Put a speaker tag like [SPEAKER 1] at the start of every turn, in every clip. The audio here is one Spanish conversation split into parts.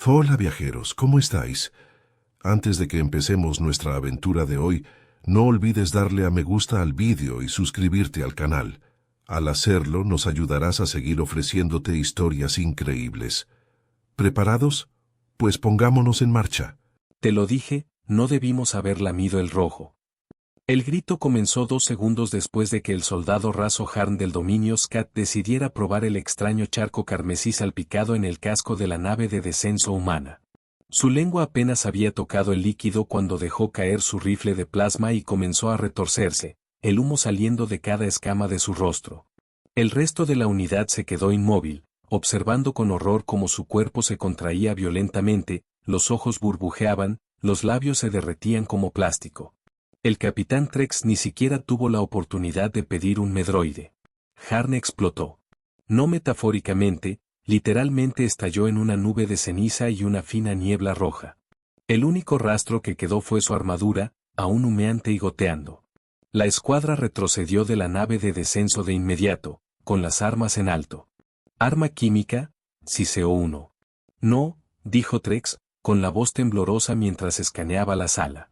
[SPEAKER 1] Hola viajeros, ¿cómo estáis? Antes de que empecemos nuestra aventura de hoy, no olvides darle a me gusta al vídeo y suscribirte al canal. Al hacerlo nos ayudarás a seguir ofreciéndote historias increíbles. ¿Preparados? Pues pongámonos en marcha.
[SPEAKER 2] Te lo dije, no debimos haber lamido el rojo. El grito comenzó 2 segundos después de que el soldado raso Harn del dominio Scat decidiera probar el extraño charco carmesí salpicado en el casco de la nave de descenso humana. Su lengua apenas había tocado el líquido cuando dejó caer su rifle de plasma y comenzó a retorcerse, el humo saliendo de cada escama de su rostro. El resto de la unidad se quedó inmóvil, observando con horror cómo su cuerpo se contraía violentamente, los ojos burbujeaban, los labios se derretían como plástico. El capitán Trex ni siquiera tuvo la oportunidad de pedir un medroide. Harn explotó. No metafóricamente, literalmente estalló en una nube de ceniza y una fina niebla roja. El único rastro que quedó fue su armadura, aún humeante y goteando. La escuadra retrocedió de la nave de descenso de inmediato, con las armas en alto. ¿Arma química? Siseó uno. No, dijo Trex, con la voz temblorosa mientras escaneaba la sala.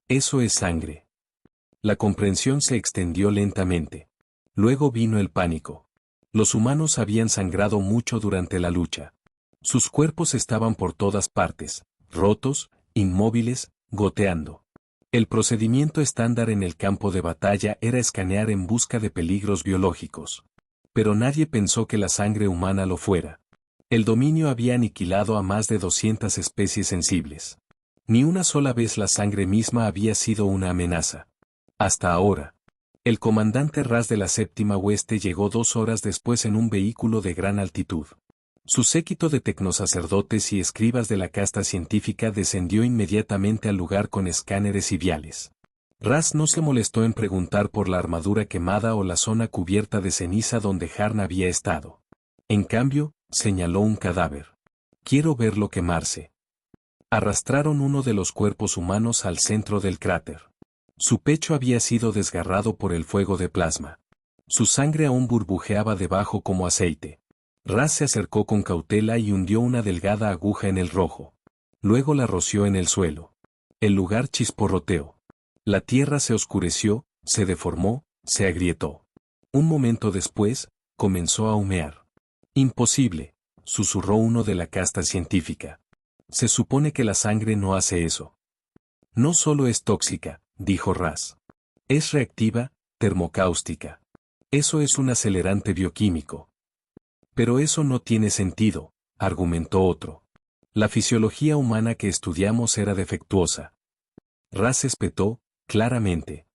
[SPEAKER 2] Eso es sangre. La comprensión se extendió lentamente. Luego vino el pánico. Los humanos habían sangrado mucho durante la lucha. Sus cuerpos estaban por todas partes, rotos, inmóviles, goteando. El procedimiento estándar en el campo de batalla era escanear en busca de peligros biológicos. Pero nadie pensó que la sangre humana lo fuera. El dominio había aniquilado a más de 200 especies sensibles. Ni una sola vez la sangre misma había sido una amenaza. Hasta ahora. El comandante Ras de la Séptima Hueste llegó 2 horas después en un vehículo de gran altitud. Su séquito de tecnosacerdotes y escribas de la casta científica descendió inmediatamente al lugar con escáneres y viales. Ras no se molestó en preguntar por la armadura quemada o la zona cubierta de ceniza donde Harn había estado. En cambio, señaló un cadáver. Quiero verlo quemarse. Arrastraron uno de los cuerpos humanos al centro del cráter. Su pecho había sido desgarrado por el fuego de plasma. Su sangre aún burbujeaba debajo como aceite. Ras se acercó con cautela y hundió una delgada aguja en el rojo. Luego la roció en el suelo. El lugar chisporroteó. La tierra se oscureció, se deformó, se agrietó. Un momento después, comenzó a humear. Imposible, susurró uno de la casta científica. Se supone que la sangre no hace eso. No solo es tóxica, dijo Ras. Es reactiva, termocáustica. Eso es un acelerante bioquímico. Pero eso no tiene sentido, argumentó otro. La fisiología humana que estudiamos era defectuosa. Ras espetó, claramente.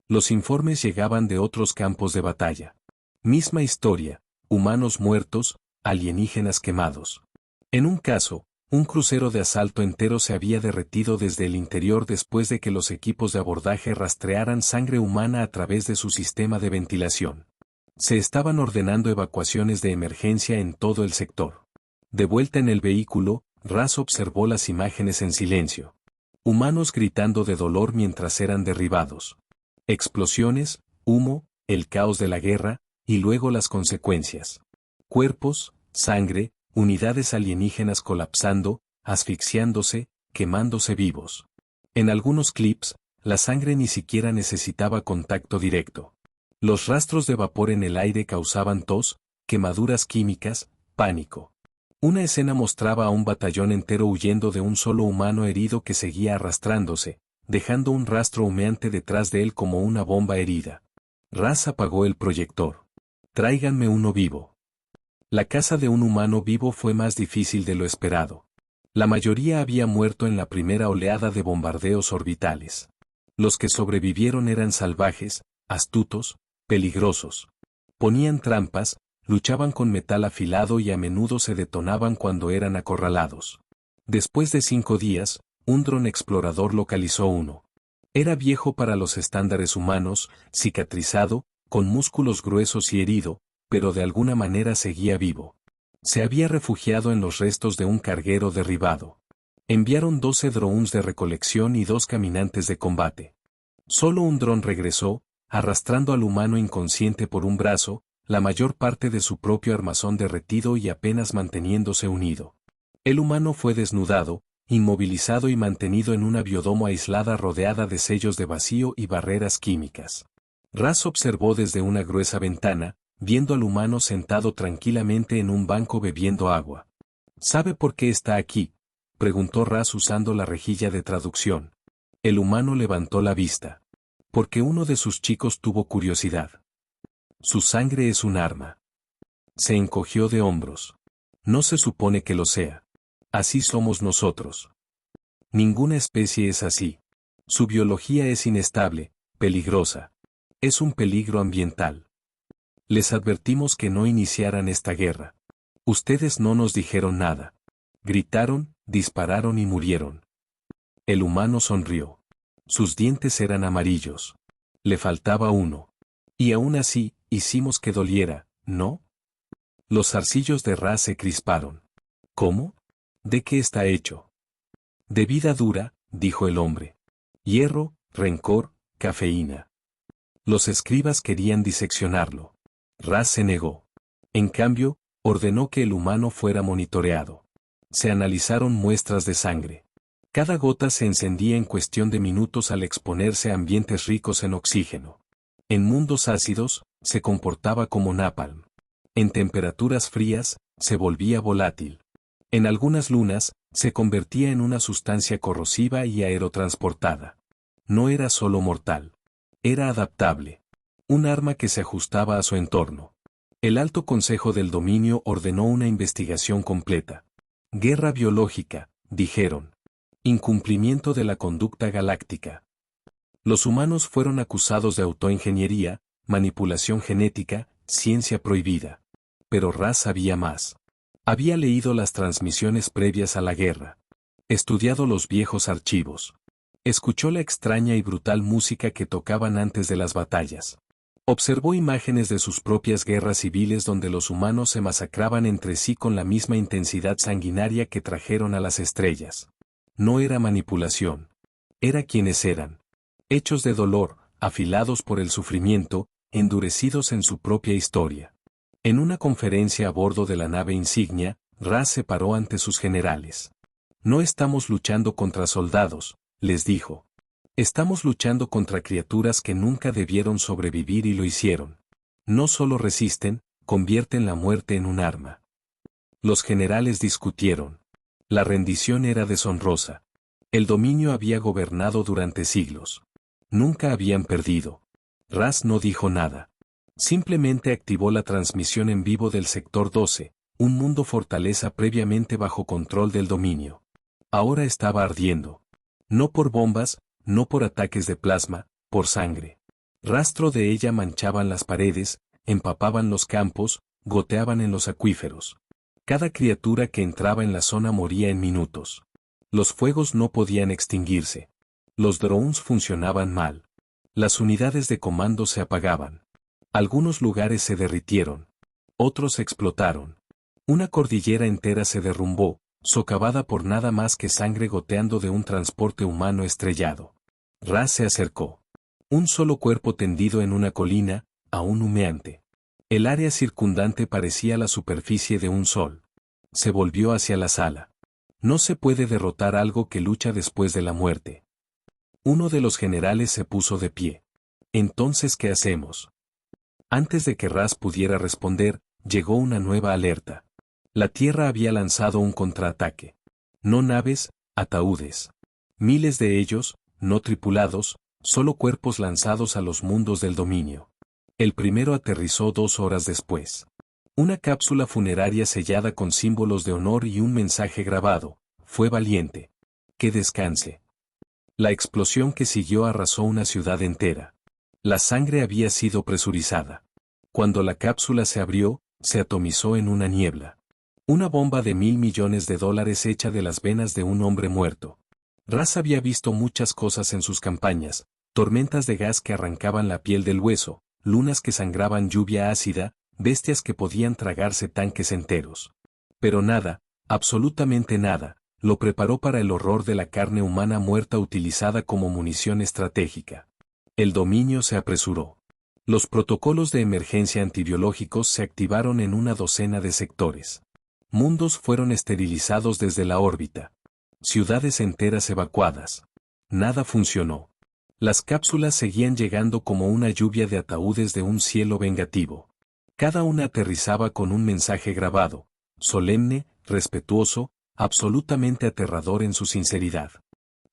[SPEAKER 2] Los informes llegaban de otros campos de batalla. Misma historia, humanos muertos, alienígenas quemados. En un caso, un crucero de asalto entero se había derretido desde el interior después de que los equipos de abordaje rastrearan sangre humana a través de su sistema de ventilación. Se estaban ordenando evacuaciones de emergencia en todo el sector. De vuelta en el vehículo, Ras observó las imágenes en silencio. Humanos gritando de dolor mientras eran derribados. Explosiones, humo, el caos de la guerra, y luego las consecuencias. Cuerpos, sangre, unidades alienígenas colapsando, asfixiándose, quemándose vivos. En algunos clips, la sangre ni siquiera necesitaba contacto directo. Los rastros de vapor en el aire causaban tos, quemaduras químicas, pánico. Una escena mostraba a un batallón entero huyendo de un solo humano herido que seguía arrastrándose, dejando un rastro humeante detrás de él como una bomba herida. Ras apagó el proyector. Tráiganme uno vivo. La caza de un humano vivo fue más difícil de lo esperado. La mayoría había muerto en la primera oleada de bombardeos orbitales. Los que sobrevivieron eran salvajes, astutos, peligrosos. Ponían trampas, luchaban con metal afilado y a menudo se detonaban cuando eran acorralados. Después de 5 días, un dron explorador localizó uno. Era viejo para los estándares humanos, cicatrizado, con músculos gruesos y herido, pero de alguna manera seguía vivo. Se había refugiado en los restos de un carguero derribado. Enviaron 12 drones de recolección y 2 caminantes de combate. Solo un dron regresó, arrastrando al humano inconsciente por un brazo, la mayor parte de su propio armazón derretido y apenas manteniéndose unido. El humano fue desnudado, inmovilizado y mantenido en una biodomo aislada rodeada de sellos de vacío y barreras químicas. Ras observó desde una gruesa ventana, viendo al humano sentado tranquilamente en un banco bebiendo agua. ¿Sabe por qué está aquí?, preguntó Ras usando la rejilla de traducción. El humano levantó la vista. Porque uno de sus chicos tuvo curiosidad. Su sangre es un arma. Se encogió de hombros. No se supone que lo sea. Así somos nosotros. Ninguna especie es así. Su biología es inestable, peligrosa. Es un peligro ambiental. Les advertimos que no iniciaran esta guerra. Ustedes no nos dijeron nada. Gritaron, dispararon y murieron. El humano sonrió. Sus dientes eran amarillos. Le faltaba uno. Y aún así, hicimos que doliera, ¿no? Los zarcillos de Ras se crisparon. ¿Cómo? ¿De qué está hecho? De vida dura, dijo el hombre. Hierro, rencor, cafeína. Los escribas querían diseccionarlo. Ras se negó. En cambio, ordenó que el humano fuera monitoreado. Se analizaron muestras de sangre. Cada gota se encendía en cuestión de minutos al exponerse a ambientes ricos en oxígeno. En mundos ácidos, se comportaba como napalm. En temperaturas frías, se volvía volátil. En algunas lunas, se convertía en una sustancia corrosiva y aerotransportada. No era solo mortal. Era adaptable. Un arma que se ajustaba a su entorno. El Alto Consejo del Dominio ordenó una investigación completa. Guerra biológica, dijeron. Incumplimiento de la conducta galáctica. Los humanos fueron acusados de autoingeniería, manipulación genética, ciencia prohibida. Pero Ras sabía más. Había leído las transmisiones previas a la guerra. Estudiado los viejos archivos. Escuchó la extraña y brutal música que tocaban antes de las batallas. Observó imágenes de sus propias guerras civiles donde los humanos se masacraban entre sí con la misma intensidad sanguinaria que trajeron a las estrellas. No era manipulación. Era quienes eran. Hechos de dolor, afilados por el sufrimiento, endurecidos en su propia historia. En una conferencia a bordo de la nave insignia, Ras se paró ante sus generales. No estamos luchando contra soldados, les dijo. Estamos luchando contra criaturas que nunca debieron sobrevivir y lo hicieron. No solo resisten, convierten la muerte en un arma. Los generales discutieron. La rendición era deshonrosa. El dominio había gobernado durante siglos. Nunca habían perdido. Ras no dijo nada. Simplemente activó la transmisión en vivo del sector 12, un mundo fortaleza previamente bajo control del dominio. Ahora estaba ardiendo. No por bombas, no por ataques de plasma, por sangre. Rastro de ella manchaban las paredes, empapaban los campos, goteaban en los acuíferos. Cada criatura que entraba en la zona moría en minutos. Los fuegos no podían extinguirse. Los drones funcionaban mal. Las unidades de comando se apagaban. Algunos lugares se derritieron. Otros explotaron. Una cordillera entera se derrumbó, socavada por nada más que sangre goteando de un transporte humano estrellado. Ras se acercó. Un solo cuerpo tendido en una colina, aún humeante. El área circundante parecía la superficie de un sol. Se volvió hacia la sala. No se puede derrotar algo que lucha después de la muerte. Uno de los generales se puso de pie. ¿Entonces qué hacemos? Antes de que Ras pudiera responder, llegó una nueva alerta. La Tierra había lanzado un contraataque. No naves, ataúdes. Miles de ellos, no tripulados, solo cuerpos lanzados a los mundos del dominio. El primero aterrizó 2 horas después. Una cápsula funeraria sellada con símbolos de honor y un mensaje grabado. Fue valiente. Que descanse. La explosión que siguió arrasó una ciudad entera. La sangre había sido presurizada. Cuando la cápsula se abrió, se atomizó en una niebla. Una bomba de $1.000 millones hecha de las venas de un hombre muerto. Ras había visto muchas cosas en sus campañas, tormentas de gas que arrancaban la piel del hueso, lunas que sangraban lluvia ácida, bestias que podían tragarse tanques enteros. Pero nada, absolutamente nada, lo preparó para el horror de la carne humana muerta utilizada como munición estratégica. El dominio se apresuró. Los protocolos de emergencia antibiológicos se activaron en una docena de sectores. Mundos fueron esterilizados desde la órbita. Ciudades enteras evacuadas. Nada funcionó. Las cápsulas seguían llegando como una lluvia de ataúdes de un cielo vengativo. Cada una aterrizaba con un mensaje grabado, solemne, respetuoso, absolutamente aterrador en su sinceridad.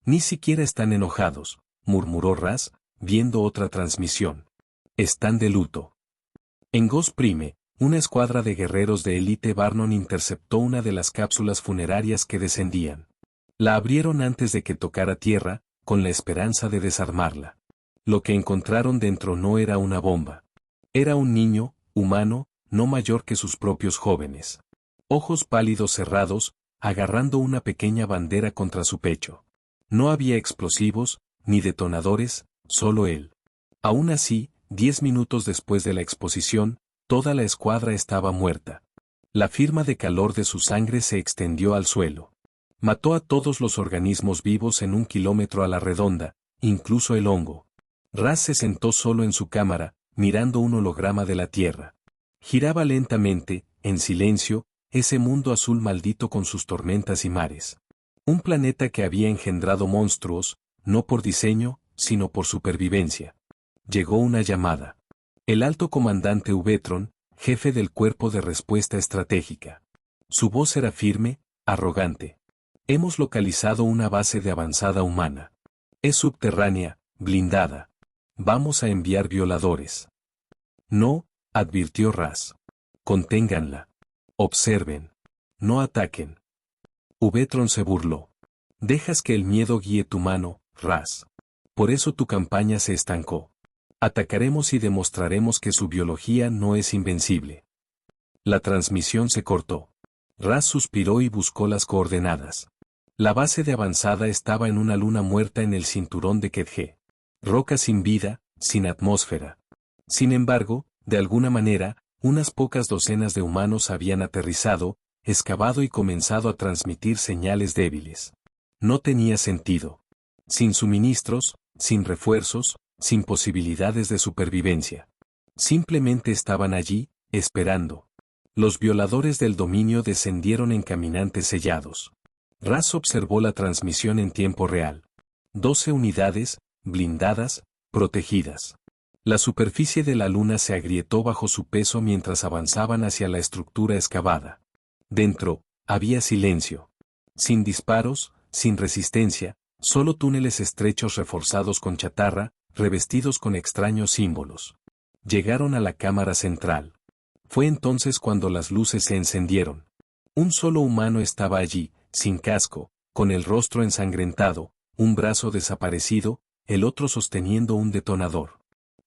[SPEAKER 2] Ni siquiera están enojados, murmuró Raz, viendo otra transmisión. Están de luto. En Ghost Prime, una escuadra de guerreros de élite Barnon interceptó una de las cápsulas funerarias que descendían. La abrieron antes de que tocara tierra, con la esperanza de desarmarla. Lo que encontraron dentro no era una bomba. Era un niño, humano, no mayor que sus propios jóvenes. Ojos pálidos cerrados, agarrando una pequeña bandera contra su pecho. No había explosivos, ni detonadores, solo él. Aún así, 10 minutos después de la exposición, toda la escuadra estaba muerta. La firma de calor de su sangre se extendió al suelo. Mató a todos los organismos vivos en 1 kilómetro a la redonda, incluso el hongo. Raz se sentó solo en su cámara, mirando un holograma de la Tierra. Giraba lentamente, en silencio, ese mundo azul maldito con sus tormentas y mares. Un planeta que había engendrado monstruos, no por diseño, sino por supervivencia. Llegó una llamada. El alto comandante Uvetron, jefe del cuerpo de respuesta estratégica. Su voz era firme, arrogante. Hemos localizado una base de avanzada humana. Es subterránea, blindada. Vamos a enviar violadores. No, advirtió Raz. Conténganla. Observen. No ataquen. Uvetron se burló. Dejas que el miedo guíe tu mano, Raz. Por eso tu campaña se estancó. Atacaremos y demostraremos que su biología no es invencible. La transmisión se cortó. Raz suspiró y buscó las coordenadas. La base de avanzada estaba en una luna muerta en el cinturón de Kedge. Roca sin vida, sin atmósfera. Sin embargo, de alguna manera, unas pocas docenas de humanos habían aterrizado, excavado y comenzado a transmitir señales débiles. No tenía sentido. Sin suministros, sin refuerzos, sin posibilidades de supervivencia. Simplemente estaban allí, esperando. Los violadores del dominio descendieron en caminantes sellados. Raz observó la transmisión en tiempo real. 12 unidades, blindadas, protegidas. La superficie de la luna se agrietó bajo su peso mientras avanzaban hacia la estructura excavada. Dentro, había silencio. Sin disparos, sin resistencia, solo túneles estrechos reforzados con chatarra, revestidos con extraños símbolos. Llegaron a la cámara central. Fue entonces cuando las luces se encendieron. Un solo humano estaba allí, sin casco, con el rostro ensangrentado, un brazo desaparecido, el otro sosteniendo un detonador.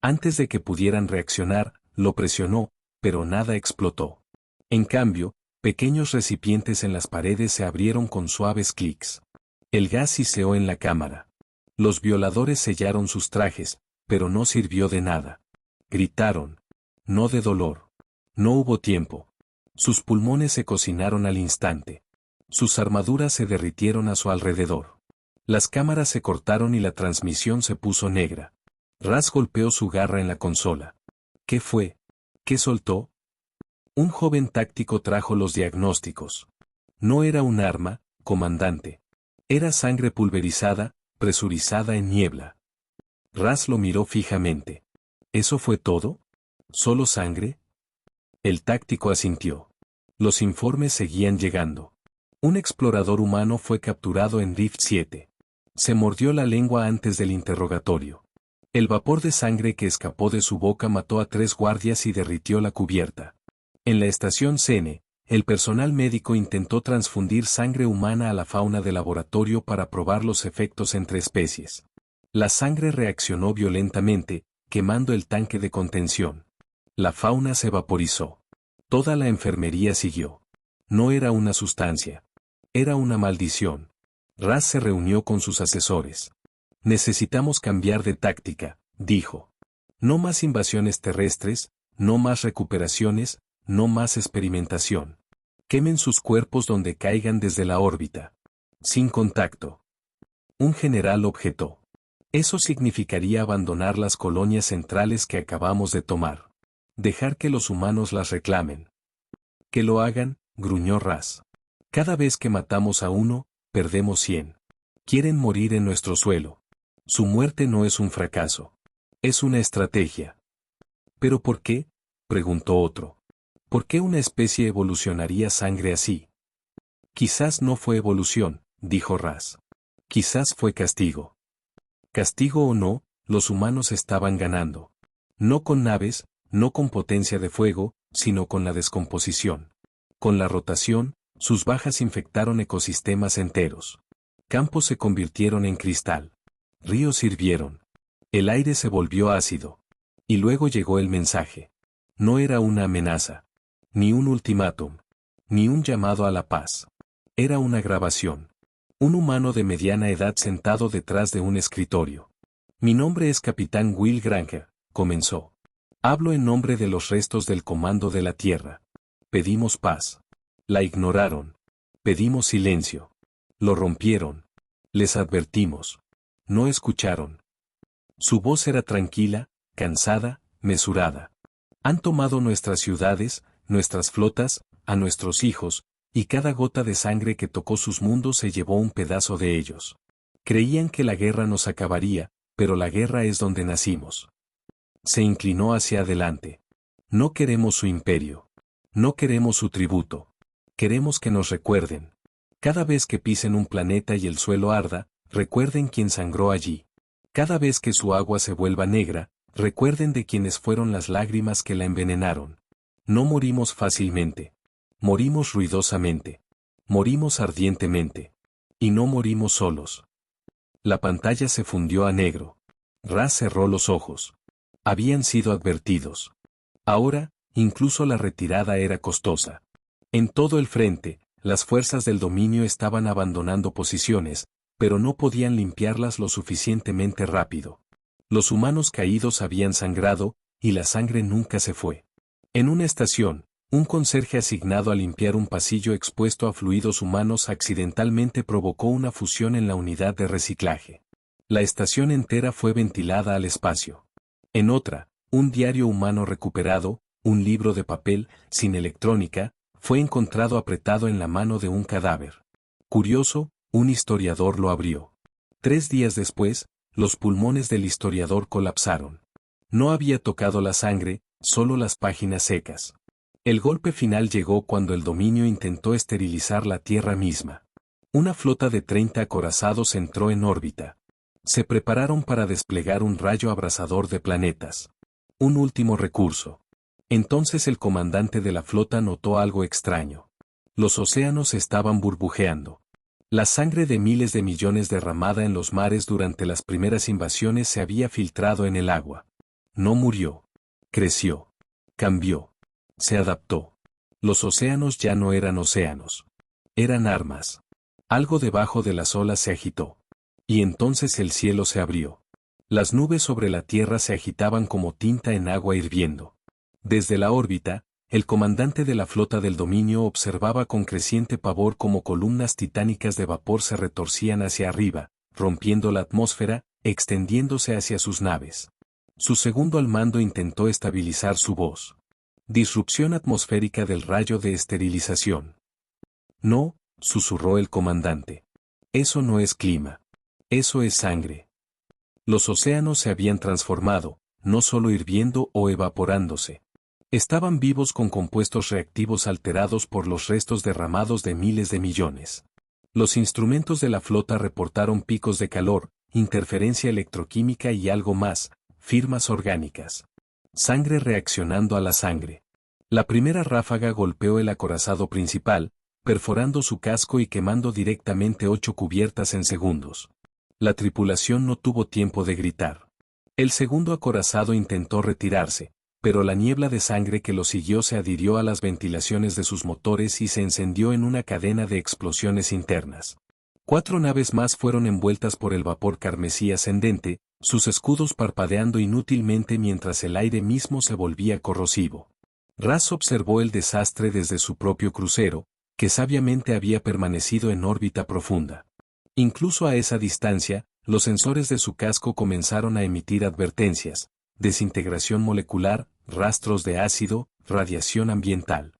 [SPEAKER 2] Antes de que pudieran reaccionar, lo presionó, pero nada explotó. En cambio, pequeños recipientes en las paredes se abrieron con suaves clics. El gas siseó en la cámara. Los violadores sellaron sus trajes, pero no sirvió de nada. Gritaron. No de dolor. No hubo tiempo. Sus pulmones se cocinaron al instante. Sus armaduras se derritieron a su alrededor. Las cámaras se cortaron y la transmisión se puso negra. Raz golpeó su garra en la consola. ¿Qué fue? ¿Qué soltó? Un joven táctico trajo los diagnósticos. No era un arma, comandante. Era sangre pulverizada, presurizada en niebla. Raz lo miró fijamente. ¿Eso fue todo? ¿Solo sangre? El táctico asintió. Los informes seguían llegando. Un explorador humano fue capturado en Rift 7. Se mordió la lengua antes del interrogatorio. El vapor de sangre que escapó de su boca mató a 3 guardias y derritió la cubierta. En la estación Sene, el personal médico intentó transfundir sangre humana a la fauna de laboratorio para probar los efectos entre especies. La sangre reaccionó violentamente, quemando el tanque de contención. La fauna se vaporizó. Toda la enfermería siguió. No era una sustancia. Era una maldición. Raz se reunió con sus asesores. Necesitamos cambiar de táctica, dijo. No más invasiones terrestres, no más recuperaciones, no más experimentación. Quemen sus cuerpos donde caigan desde la órbita. Sin contacto. Un general objetó. Eso significaría abandonar las colonias centrales que acabamos de tomar. Dejar que los humanos las reclamen. Que lo hagan, gruñó Ras. Cada vez que matamos a uno, perdemos 100. Quieren morir en nuestro suelo. Su muerte no es un fracaso. Es una estrategia. ¿Pero por qué?, preguntó otro. ¿Por qué una especie evolucionaría sangre así? Quizás no fue evolución, dijo Ras. Quizás fue castigo. Castigo o no, los humanos estaban ganando. No con naves, no con potencia de fuego, sino con la descomposición. Con la rotación, sus bajas infectaron ecosistemas enteros. Campos se convirtieron en cristal. Ríos hirvieron. El aire se volvió ácido. Y luego llegó el mensaje. No era una amenaza. Ni un ultimátum. Ni un llamado a la paz. Era una grabación. Un humano de mediana edad sentado detrás de un escritorio. Mi nombre es Capitán Will Granger, comenzó. Hablo en nombre de los restos del Comando de la Tierra. Pedimos paz. La ignoraron. Pedimos silencio. Lo rompieron. Les advertimos. No escucharon. Su voz era tranquila, cansada, mesurada. Han tomado nuestras ciudades, nuestras flotas, a nuestros hijos, y cada gota de sangre que tocó sus mundos se llevó un pedazo de ellos. Creían que la guerra nos acabaría, pero la guerra es donde nacimos. Se inclinó hacia adelante. No queremos su imperio. No queremos su tributo. Queremos que nos recuerden. Cada vez que pisen un planeta y el suelo arda, recuerden quién sangró allí. Cada vez que su agua se vuelva negra, recuerden de quiénes fueron las lágrimas que la envenenaron. No morimos fácilmente. Morimos ruidosamente. Morimos ardientemente. Y no morimos solos. La pantalla se fundió a negro. Ras cerró los ojos. Habían sido advertidos. Ahora, incluso la retirada era costosa. En todo el frente, las fuerzas del dominio estaban abandonando posiciones, pero no podían limpiarlas lo suficientemente rápido. Los humanos caídos habían sangrado, y la sangre nunca se fue. En una estación, un conserje asignado a limpiar un pasillo expuesto a fluidos humanos accidentalmente provocó una fusión en la unidad de reciclaje. La estación entera fue ventilada al espacio. En otra, un diario humano recuperado, un libro de papel, sin electrónica, fue encontrado apretado en la mano de un cadáver. Curioso, un historiador lo abrió. 3 días después, los pulmones del historiador colapsaron. No había tocado la sangre, solo las páginas secas. El golpe final llegó cuando el dominio intentó esterilizar la Tierra misma. Una flota de 30 acorazados entró en órbita. Se prepararon para desplegar un rayo abrasador de planetas. Un último recurso. Entonces el comandante de la flota notó algo extraño. Los océanos estaban burbujeando. La sangre de miles de millones derramada en los mares durante las primeras invasiones se había filtrado en el agua. No murió. Creció. Cambió. Se adaptó. Los océanos ya no eran océanos. Eran armas. Algo debajo de las olas se agitó. Y entonces el cielo se abrió. Las nubes sobre la tierra se agitaban como tinta en agua hirviendo. Desde la órbita, el comandante de la flota del dominio observaba con creciente pavor cómo columnas titánicas de vapor se retorcían hacia arriba, rompiendo la atmósfera, extendiéndose hacia sus naves. Su segundo al mando intentó estabilizar su voz. Disrupción atmosférica del rayo de esterilización. No, susurró el comandante. Eso no es clima. Eso es sangre. Los océanos se habían transformado, no solo hirviendo o evaporándose. Estaban vivos con compuestos reactivos alterados por los restos derramados de miles de millones. Los instrumentos de la flota reportaron picos de calor, interferencia electroquímica y algo más, firmas orgánicas. Sangre reaccionando a la sangre. La primera ráfaga golpeó el acorazado principal, perforando su casco y quemando directamente 8 cubiertas en segundos. La tripulación no tuvo tiempo de gritar. El segundo acorazado intentó retirarse, pero la niebla de sangre que lo siguió se adhirió a las ventilaciones de sus motores y se encendió en una cadena de explosiones internas. 4 naves más fueron envueltas por el vapor carmesí ascendente, sus escudos parpadeando inútilmente mientras el aire mismo se volvía corrosivo. Ras observó el desastre desde su propio crucero, que sabiamente había permanecido en órbita profunda. Incluso a esa distancia, los sensores de su casco comenzaron a emitir advertencias: desintegración molecular, rastros de ácido, radiación ambiental.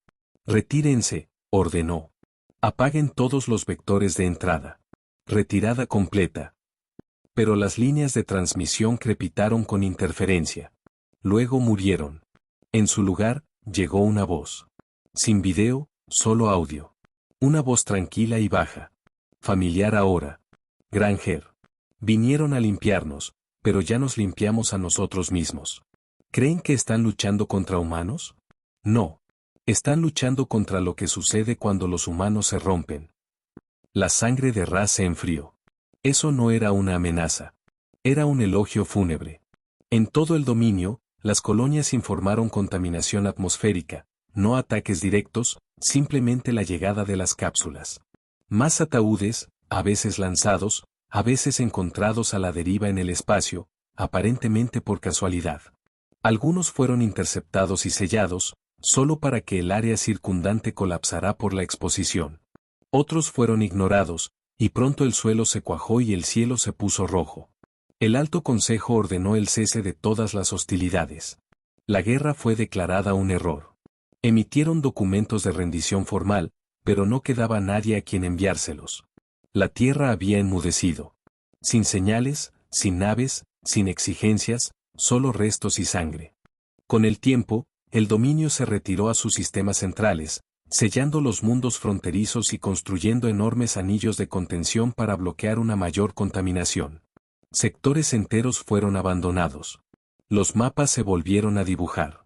[SPEAKER 2] Retírense, ordenó. Apaguen todos los vectores de entrada. Retirada completa. Pero las líneas de transmisión crepitaron con interferencia. Luego murieron. En su lugar, llegó una voz. Sin video, solo audio. Una voz tranquila y baja. Familiar ahora. Granger. Vinieron a limpiarnos, pero ya nos limpiamos a nosotros mismos. ¿Creen que están luchando contra humanos? No. Están luchando contra lo que sucede cuando los humanos se rompen. La sangre de Raz se enfrió. Eso no era una amenaza. Era un elogio fúnebre. En todo el dominio, las colonias informaron contaminación atmosférica, no ataques directos, simplemente la llegada de las cápsulas. Más ataúdes, a veces lanzados, a veces encontrados a la deriva en el espacio, aparentemente por casualidad. Algunos fueron interceptados y sellados, solo para que el área circundante colapsara por la exposición. Otros fueron ignorados, y pronto el suelo se cuajó y el cielo se puso rojo. El Alto Consejo ordenó el cese de todas las hostilidades. La guerra fue declarada un error. Emitieron documentos de rendición formal, pero no quedaba nadie a quien enviárselos. La tierra había enmudecido. Sin señales, sin naves, sin exigencias, solo restos y sangre. Con el tiempo, el dominio se retiró a sus sistemas centrales, sellando los mundos fronterizos y construyendo enormes anillos de contención para bloquear una mayor contaminación. Sectores enteros fueron abandonados. Los mapas se volvieron a dibujar.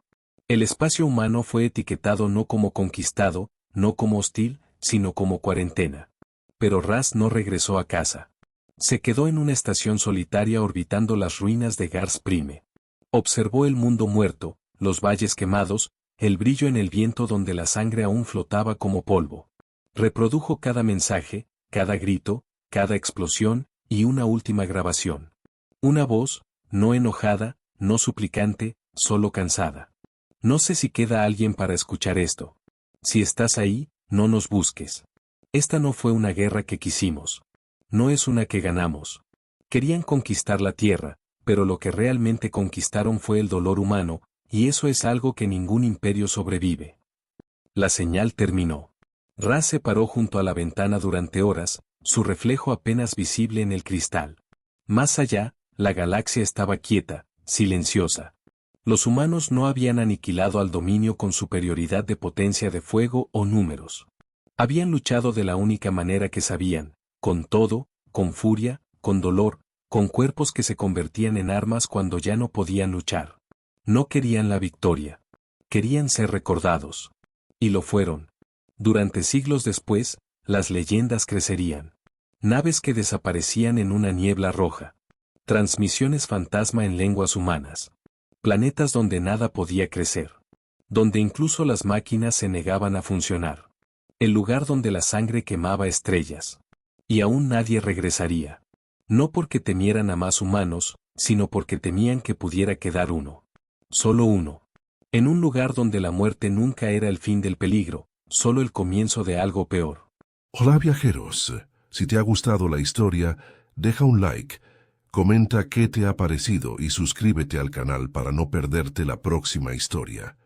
[SPEAKER 2] El espacio humano fue etiquetado no como conquistado, no como hostil, sino como cuarentena. Pero Raz no regresó a casa. Se quedó en una estación solitaria orbitando las ruinas de Gars Prime. Observó el mundo muerto, los valles quemados, el brillo en el viento donde la sangre aún flotaba como polvo. Reprodujo cada mensaje, cada grito, cada explosión, y una última grabación. Una voz, no enojada, no suplicante, solo cansada. No sé si queda alguien para escuchar esto. Si estás ahí, no nos busques. Esta no fue una guerra que quisimos. No es una que ganamos. Querían conquistar la tierra, pero lo que realmente conquistaron fue el dolor humano, y eso es algo que ningún imperio sobrevive. La señal terminó. Raz se paró junto a la ventana durante horas, su reflejo apenas visible en el cristal. Más allá, la galaxia estaba quieta, silenciosa. Los humanos no habían aniquilado al dominio con superioridad de potencia de fuego o números. Habían luchado de la única manera que sabían, con todo, con furia, con dolor, con cuerpos que se convertían en armas cuando ya no podían luchar. No querían la victoria. Querían ser recordados. Y lo fueron. Durante siglos después, las leyendas crecerían. Naves que desaparecían en una niebla roja. Transmisiones fantasma en lenguas humanas. Planetas donde nada podía crecer. Donde incluso las máquinas se negaban a funcionar. El lugar donde la sangre quemaba estrellas. Y aún nadie regresaría. No porque temieran a más humanos, sino porque temían que pudiera quedar uno. Solo uno. En un lugar donde la muerte nunca era el fin del peligro, solo el comienzo de algo peor.
[SPEAKER 1] Hola viajeros, si te ha gustado la historia, deja un like, comenta qué te ha parecido y suscríbete al canal para no perderte la próxima historia.